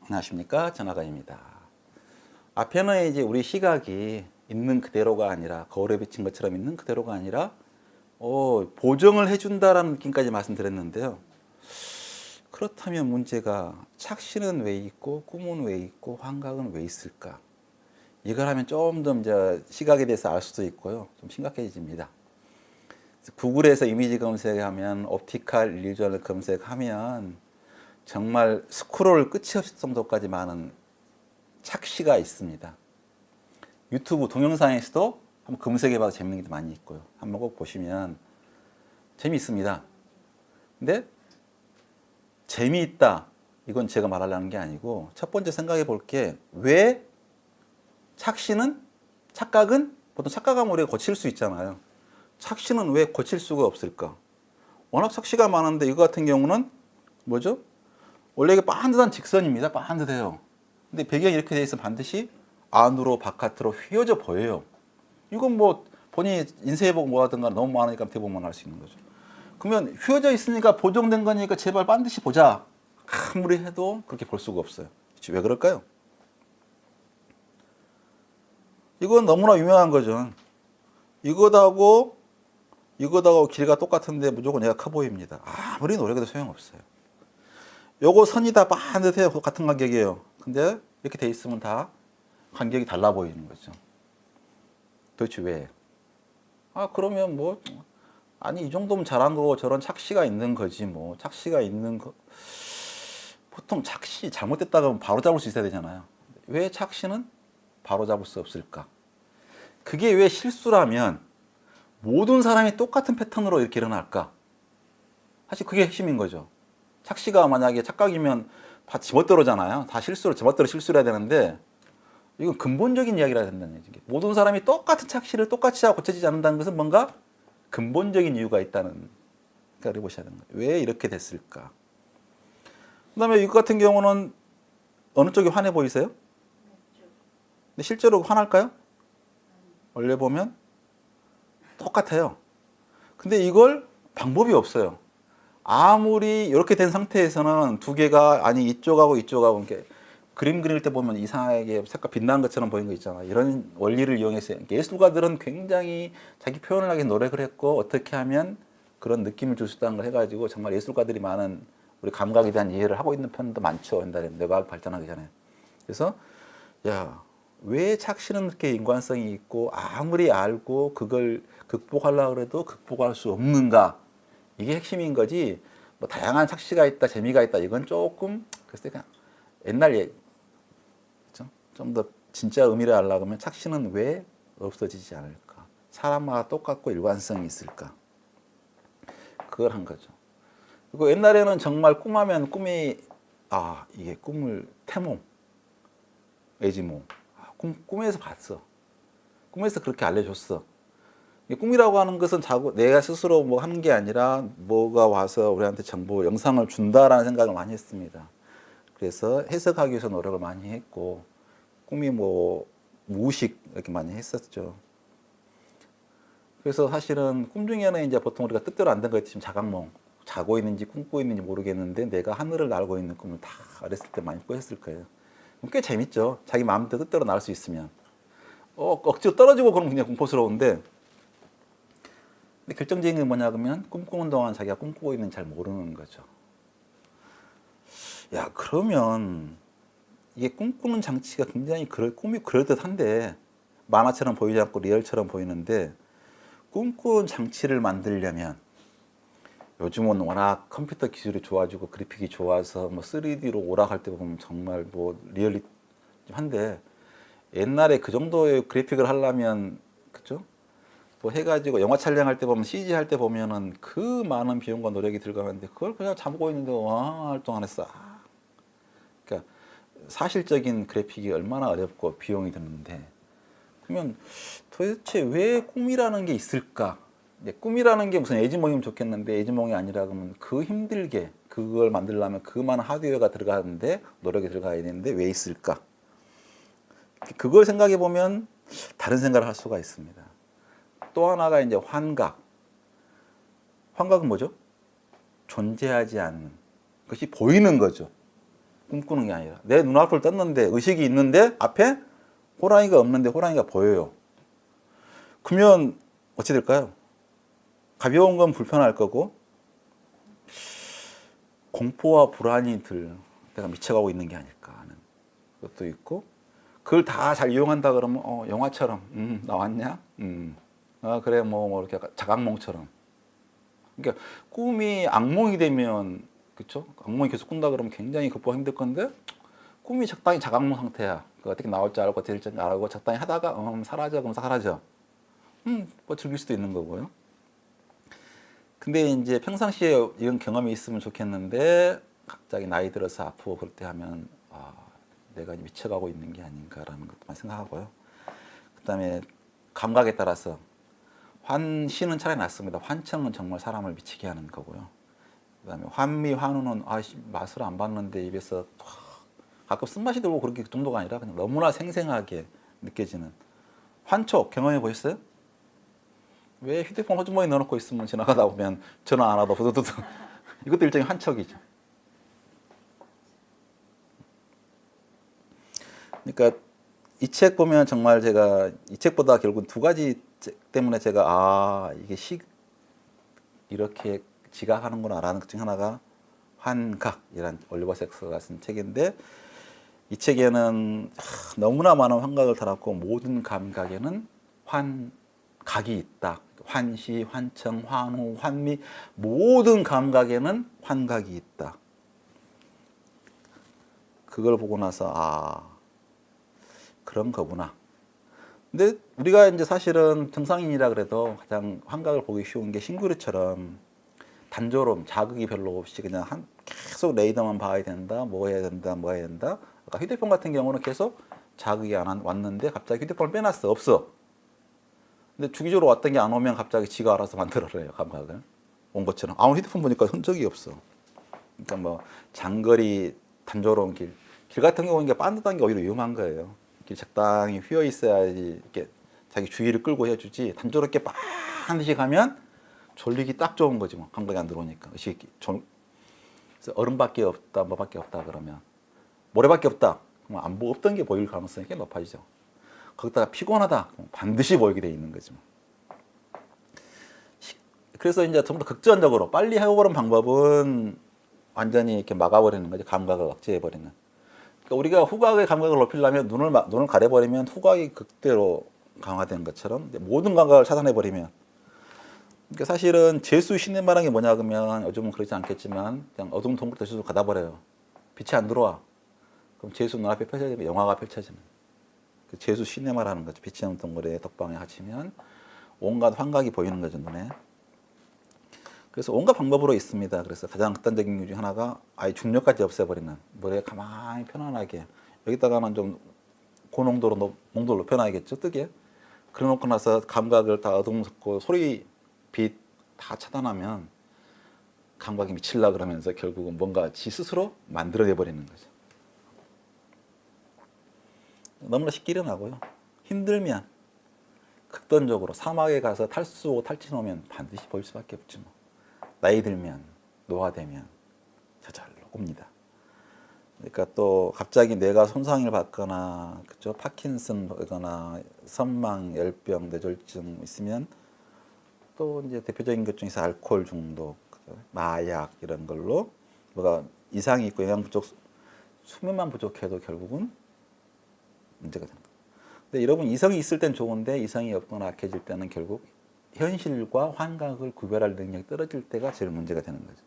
안녕하십니까, 전화가입니다. 앞에는 이제 우리 시각이 있는 그대로가 아니라 거울에 비친 것처럼 있는 그대로가 아니라 보정을 해준다라는 느낌까지 말씀드렸는데요. 그렇다면 문제가 착시는 왜 있고 꿈은 왜 있고 환각은 왜 있을까? 이걸 하면 좀 더 이제 시각에 대해서 알 수도 있고요. 좀 심각해집니다. 구글에서 이미지 검색하면 옵티컬 일루전을 검색하면 정말 스크롤 끝이 없을 정도까지 많은 착시가 있습니다. 유튜브 동영상에서도 한번 검색해봐도 재밌는 게 많이 있고요. 한번 꼭 보시면 재미있습니다. 근데 재미있다, 이건 제가 말하려는 게 아니고 첫 번째 생각해 볼 게 왜 착각은 보통 착각하면 우리가 고칠 수 있잖아요. 착시는 왜 고칠 수가 없을까? 워낙 착시가 많은데 이거 같은 경우는 뭐죠? 원래 이게 반듯한 직선입니다. 반듯해요. 근데 배경이 이렇게 돼 있으면 반드시 안으로 바깥으로 휘어져 보여요. 이건 뭐 본인이 인쇄해보고 뭐 하든가 너무 많으니까 대보면 알 수 있는 거죠. 그러면 휘어져 있으니까 보정된 거니까 제발 반드시 보자. 아무리 해도 그렇게 볼 수가 없어요. 왜 그럴까요? 이건 너무나 유명한 거죠. 이거하고 길이가 똑같은데 무조건 얘가 커 보입니다. 아무리 노력해도 소용없어요. 요거 선이 다 반듯해요. 같은 간격이에요. 근데 이렇게 돼 있으면 다 간격이 달라 보이는 거죠. 도대체 왜? 그러면 뭐 아니 이 정도면 잘한 거고 저런 착시가 있는 거지 뭐. 착시가 있는 거. 보통 착시 잘못됐다가 하면 바로 잡을 수 있어야 되잖아요. 왜 착시는 바로 잡을 수 없을까? 그게 왜 실수라면 모든 사람이 똑같은 패턴으로 이렇게 일어날까? 사실 그게 핵심인 거죠. 착시가 만약에 착각이면 다 지멋대로잖아요. 다 지멋대로 실수를 해야 되는데 이건 근본적인 이야기라 된다는 얘기죠. 모든 사람이 똑같은 착시를 똑같이 하고 고쳐지지 않는다는 것은 뭔가 근본적인 이유가 있다는 생각을 해보셔야 되는 거예요. 왜 이렇게 됐을까? 그 다음에 이거 같은 경우는 어느 쪽이 환해 보이세요? 근데 실제로 환할까요? 원래 보면 똑같아요. 근데 이걸 방법이 없어요. 아무리 이렇게 된 상태에서는 두 개가 아니 이쪽하고 이렇게 그림 그릴 때 보면 이상하게 색깔 빛나는 것처럼 보이는 거 있잖아요. 이런 원리를 이용해서 예술가들은 굉장히 자기 표현을 하기 노력을 했고 어떻게 하면 그런 느낌을 줄 수 있다는 걸 해가지고 정말 예술가들이 많은 우리 감각에 대한 이해를 하고 있는 편도 많죠. 옛날에 뇌과학 발전하기 전에. 그래서 왜 착시는 그렇게 인간성이 있고 아무리 알고 그걸 극복하려고 해도 극복할 수 없는가? 이게 핵심인 거지. 뭐 다양한 착시가 있다, 재미가 있다. 이건 조금 글쎄 그냥 옛날 얘기. 좀 더 진짜 의미를 알려고 하면 착시는 왜 없어지지 않을까? 사람마다 똑같고 일관성이 있을까? 그걸 한 거죠. 그리고 옛날에는 정말 꿈하면 꿈이 이게 꿈을 태몽, 애지몽. 꿈에서 봤어. 꿈에서 그렇게 알려줬어. 꿈이라고 하는 것은 내가 스스로 뭐 하는 게 아니라 뭐가 와서 우리한테 정보, 영상을 준다라는 생각을 많이 했습니다. 그래서 해석하기 위해서 노력을 많이 했고 꿈이 뭐 무의식 이렇게 많이 했었죠. 그래서 사실은 꿈 중에는 이제 보통 우리가 뜻대로 안 된 거 있지, 자각몽. 자고 있는지 꿈꾸고 있는지 모르겠는데 내가 하늘을 날고 있는 꿈을 다 어렸을 때 많이 꾸었을 거예요. 꽤 재밌죠. 자기 마음대로 뜻대로 날 수 있으면. 억지로 떨어지고 그러면 그냥 공포스러운데, 근데 결정적인 게 뭐냐 그러면 꿈꾸는 동안 자기가 꿈꾸고 있는 잘 모르는 거죠. 그러면 이게 꿈꾸는 장치가 굉장히 꿈이 그럴듯한데 만화처럼 보이지 않고 리얼처럼 보이는데 꿈꾸는 장치를 만들려면 요즘은 워낙 컴퓨터 기술이 좋아지고 그래픽이 좋아서 뭐 3D로 오락할 때 보면 정말 뭐 리얼리티한데 옛날에 그 정도의 그래픽을 하려면 그죠? 뭐 해가지고 영화 촬영할 때 보면 CG 할 때 보면은 그 많은 비용과 노력이 들어가는데 그걸 그냥 잠고 있는데 할 동안 했어. 그러니까 사실적인 그래픽이 얼마나 어렵고 비용이 드는데 그러면 도대체 왜 꿈이라는 게 있을까? 꿈이라는 게 무슨 애지몽이면 좋겠는데 애지몽이 아니라 그러면 그 힘들게 그걸 만들려면 그 많은 하드웨어가 들어가는데 노력이 들어가야 되는데 왜 있을까? 그걸 생각해 보면 다른 생각을 할 수가 있습니다. 또 하나가 이제 환각. 환각은 뭐죠? 존재하지 않는 것이 보이는 거죠. 꿈꾸는 게 아니라 내 눈앞을 떴는데 의식이 있는데 앞에 호랑이가 없는데 호랑이가 보여요. 그러면 어찌 될까요? 가벼운 건 불편할 거고 공포와 불안이 들 내가 미쳐가고 있는 게 아닐까 하는 것도 있고 그걸 다 잘 이용한다 그러면 영화처럼 나왔냐? 그래 뭐 이렇게 자각몽처럼 그러니까 꿈이 악몽이 되면 그렇죠? 악몽이 계속 꾼다 그러면 굉장히 극복하기 힘들 건데 꿈이 적당히 자각몽 상태야. 그 어떻게 나올 줄 알고 될 줄 알고 적당히 하다가 사라져 그럼 사라져. 뭐 즐길 수도 있는 거고요. 근데 이제 평상시에 이런 경험이 있으면 좋겠는데 갑자기 나이 들어서 아프고 그럴 때 하면 내가 미쳐가고 있는 게 아닌가라는 것만 생각하고요. 그다음에 감각에 따라서 환시는 차라리 낫습니다. 환청은 정말 사람을 미치게 하는 거고요. 그다음에 환미, 환우는 맛을 안 봤는데 입에서 가끔 쓴맛이 들고 그렇게 그 정도가 아니라 그냥 너무나 생생하게 느껴지는 환촉 경험해 보셨어요? 왜 휴대폰 호주머니에 넣어놓고 있으면 지나가다 보면 전화 안 하다 후두두두 이것도 일종의 환촉이죠. 그러니까 이 책 보면 정말 제가 이 책보다 결국 두 가지 때문에 제가 이게 이렇게 지각하는구나라는 것 중 하나가 환각이란 올리버 섹스가 쓴 책인데 이 책에는 너무나 많은 환각을 달았고 모든 감각에는 환각이 있다. 환시, 환청, 환호, 환미 모든 감각에는 환각이 있다. 그걸 보고 나서 그런 거구나. 근데 우리가 이제 사실은 정상인이라 그래도 가장 환각을 보기 쉬운 게 싱그루처럼 단조로움, 자극이 별로 없이 그냥 계속 레이더만 봐야 된다, 뭐 해야 된다, 뭐 해야 된다. 아까 휴대폰 같은 경우는 계속 자극이 안 왔는데 갑자기 휴대폰을 빼놨어, 없어. 근데 주기적으로 왔던 게 안 오면 갑자기 지가 알아서 만들어요, 감각을. 온 것처럼. 아무 휴대폰 보니까 흔적이 없어. 그러니까 뭐 장거리 단조로운 길 같은 경우는 반듯한 게 오히려 위험한 거예요. 이렇게 적당히 휘어 있어야지 이렇게 자기 주의를 끌고 해주지. 단조롭게 반드시 가면 졸리기 딱 좋은 거지 뭐. 감각이 안 들어오니까. 그래서 얼음밖에 없다, 뭐밖에 없다 그러면 모래밖에 없다. 그럼 없던 게 보일 가능성이 꽤 높아지죠. 거기다가 피곤하다. 반드시 보이게 돼 있는 거지 뭐. 그래서 이제 전부 다 극단적으로 빨리 해보는 방법은 완전히 이렇게 막아버리는 거죠. 감각을 억제해버리는. 그러니까 우리가 후각의 감각을 높이려면 눈을 가려버리면 후각이 극대로 강화된 것처럼 모든 감각을 차단해버리면 그러니까 사실은 재수 시네마라는 게 뭐냐 그러면 요즘은 그렇지 않겠지만 그냥 어두운 동굴 재수 가다 버려요. 빛이 안 들어와. 그럼 재수 눈앞에 펼쳐지면 영화가 펼쳐지는 그 재수 시네마라는 거죠. 빛이 없는 동굴에 덕방에 갇히면 온갖 환각이 보이는 거죠, 눈에. 그래서 온갖 방법으로 있습니다. 그래서 가장 극단적인 것 중 하나가 아예 중력까지 없애버리는 머리에 가만히 편안하게 여기다가는 좀 고농도로 농도를 높여놔야겠죠, 뜨게. 그래 놓고 나서 감각을 다 어둠스럽고 소리, 빛 다 차단하면 감각이 미칠라 그러면서 결국은 뭔가 지 스스로 만들어내 버리는 거죠. 너무나 쉽게 일어나고요. 힘들면 극단적으로 사막에 가서 탈수 탈진 오면 반드시 보일 수밖에 없지 뭐. 나이 들면 노화되면 저절로 옵니다. 그러니까 또 갑자기 뇌가 손상을 받거나 그죠 파킨슨거나 선망, 열병, 뇌졸중 있으면 또 이제 대표적인 것 중에서 알코올 중독, 마약 이런 걸로 뭐가 이상이 있고 영양 부족, 수면만 부족해도 결국은 문제가 되는 거예요. 근데 여러분 이성이 있을 땐 좋은데 이성이 없거나 약해질 때는 결국 현실과 환각을 구별할 능력이 떨어질 때가 제일 문제가 되는 거죠.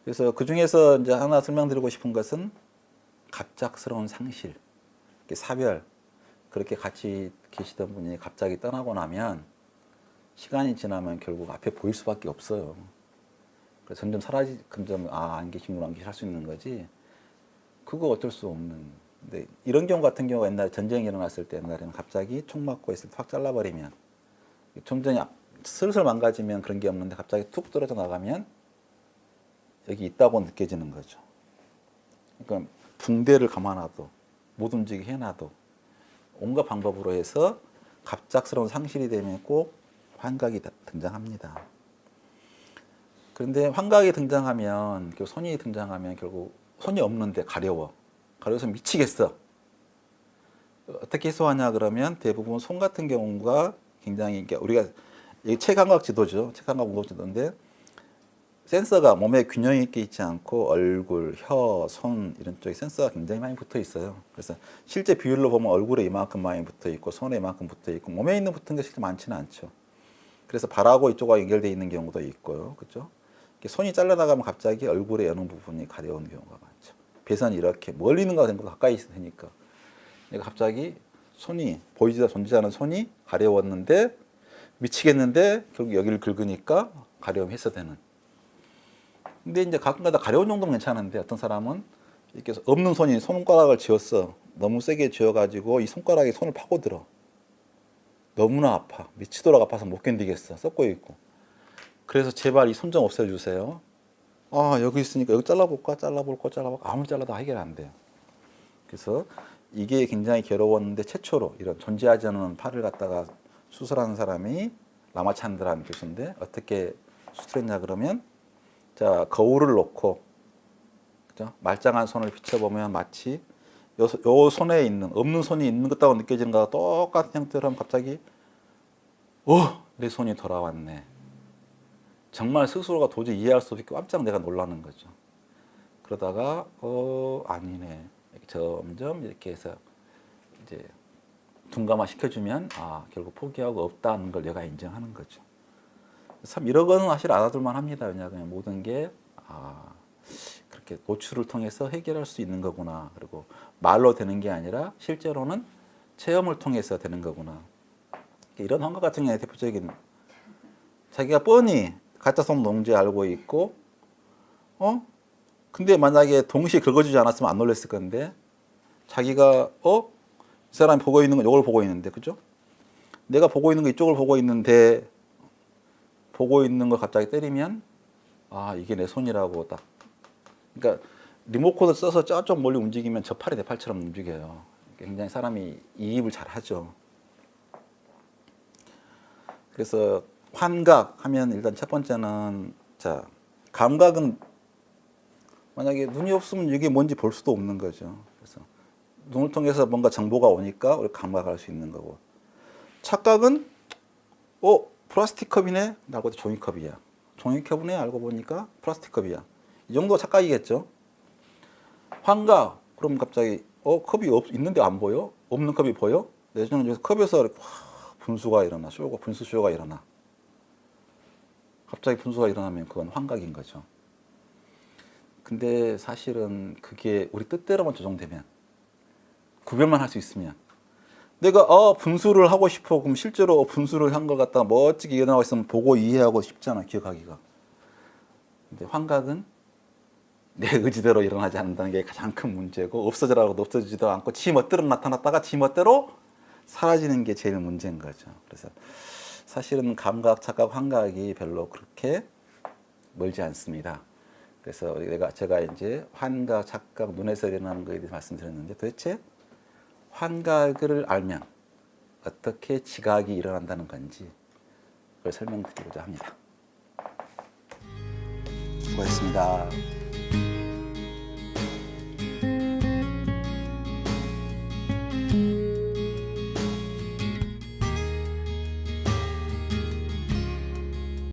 그래서 그 중에서 이제 하나 설명드리고 싶은 것은 갑작스러운 상실, 사별, 그렇게 같이 계시던 분이 갑자기 떠나고 나면 시간이 지나면 결국 앞에 보일 수밖에 없어요. 그래서 점점 점점 안 계시구나, 안 계실 수 있는 거지. 그거 어쩔 수 없는. 근데 이런 경우 같은 경우가 옛날에 전쟁이 일어났을 때 옛날에는 갑자기 총 맞고 있을 때 확 잘라버리면 점점 슬슬 망가지면 그런 게 없는데 갑자기 툭 떨어져 나가면 여기 있다고 느껴지는 거죠. 그러니까 붕대를 감아놔도 못 움직이게 해놔도 온갖 방법으로 해서 갑작스러운 상실이 되면 꼭 환각이 등장합니다. 그런데 환각이 등장하면, 결국 손이 등장하면 결국 손이 없는데 가려워. 가려워서 미치겠어. 어떻게 해소하냐 그러면 대부분 손 같은 경우가 굉장히, 우리가 이 체감각 지도죠. 체감각 운동 지도인데 센서가 몸에 균형 있게 있지 않고 얼굴, 혀, 손 이런 쪽에 센서가 굉장히 많이 붙어 있어요. 그래서 실제 비율로 보면 얼굴에 이만큼 많이 붙어 있고 손에 이만큼 붙어 있고 몸에 있는 붙은 게 실제 많지는 않죠. 그래서 발하고 이쪽과 연결되어 있는 경우도 있고요. 그렇죠? 손이 잘라나가면 갑자기 얼굴의 어느 부분이 가려운 경우가 많죠. 배선이 이렇게 멀리 있는 거가 가까이 있으니까. 그러니까 갑자기 손이 보이지도 존재하지 않는 손이 가려웠는데 미치겠는데 결국 여기를 긁으니까 가려움이 해소되는. 근데 이제 가끔가다 가려운 정도는 괜찮은데 어떤 사람은 이렇게 없는 손이 손가락을 쥐었어. 너무 세게 쥐어가지고 이 손가락에 손을 파고들어. 너무나 아파. 미치도록 아파서 못 견디겠어. 썩고 있고. 그래서 제발 이 손 좀 없애주세요. 아, 여기 있으니까 여기 잘라볼까? 아무리 잘라도 해결 안 돼요. 그래서 이게 굉장히 괴로웠는데 최초로 이런 존재하지 않는 팔을 갖다가 수술하는 사람이 라마찬드라는 교수인데 어떻게 수술했냐 그러면 자, 거울을 놓고 그죠? 말짱한 손을 비춰보면 마치 요 손에 있는 없는 손이 있는 것하고 느껴지는 거와 똑같은 형태로 하면 갑자기 내 손이 돌아왔네. 정말 스스로가 도저히 이해할 수 없게 깜짝 내가 놀라는 거죠. 그러다가 아니네. 이렇게 점점 이렇게 해서 이제 둔감화 시켜주면 결국 포기하고 없다는 걸 내가 인정하는 거죠. 참 이런 거는 사실 알아둘만 합니다. 왜냐하면 모든 게 그렇게 노출을 통해서 해결할 수 있는 거구나. 그리고 말로 되는 게 아니라 실제로는 체험을 통해서 되는 거구나. 이런 환각 같은 경우에 대표적인 자기가 뻔히 가짜 손 농지 알고 있고 근데 만약에 동시에 긁어주지 않았으면 안 놀랬을 건데 자기가 이 사람이 보고 있는 건 이걸 보고 있는데 그죠? 내가 보고 있는 거 이쪽을 보고 있는데 보고 있는 걸 갑자기 때리면 이게 내 손이라고 딱. 그러니까 리모컨을 써서 저쪽 멀리 움직이면 저 팔이 내 팔처럼 움직여요. 굉장히 사람이 이입을 잘 하죠. 그래서 환각 하면 일단 첫 번째는 자, 감각은 만약에 눈이 없으면 이게 뭔지 볼 수도 없는 거죠. 그래서 눈을 통해서 뭔가 정보가 오니까 우리 감각할 수 있는 거고. 착각은 플라스틱 컵이네. 알고 보니 종이컵이야. 종이컵이네. 알고 보니까 플라스틱 컵이야. 이 정도가 착각이겠죠. 환각. 그럼 갑자기 컵이 있는데 안 보여? 없는 컵이 보여? 내지는 컵에서 분수가 일어나. 분수쇼가 일어나. 갑자기 분수가 일어나면 그건 환각인 거죠. 근데 사실은 그게 우리 뜻대로만 조정되면 구별만 할 수 있으면 내가 분수를 하고 싶어. 그럼 실제로 분수를 한 것 갖다가 멋지게 일어나고 있으면 보고 이해하고 싶잖아. 기억하기가. 근데 환각은 내 의지대로 일어나지 않는다는 게 가장 큰 문제고 없어져라고도 없어지지도 않고 지 멋대로 나타났다가 지 멋대로 사라지는 게 제일 문제인 거죠. 그래서 사실은 감각, 착각, 환각이 별로 그렇게 멀지 않습니다. 그래서 제가 이제 환각, 착각, 눈에서 일어나는 거에 대해서 말씀드렸는데 도대체 환각을 알면 어떻게 지각이 일어난다는 건지 그걸 설명드리고자 합니다. 수고하셨습니다.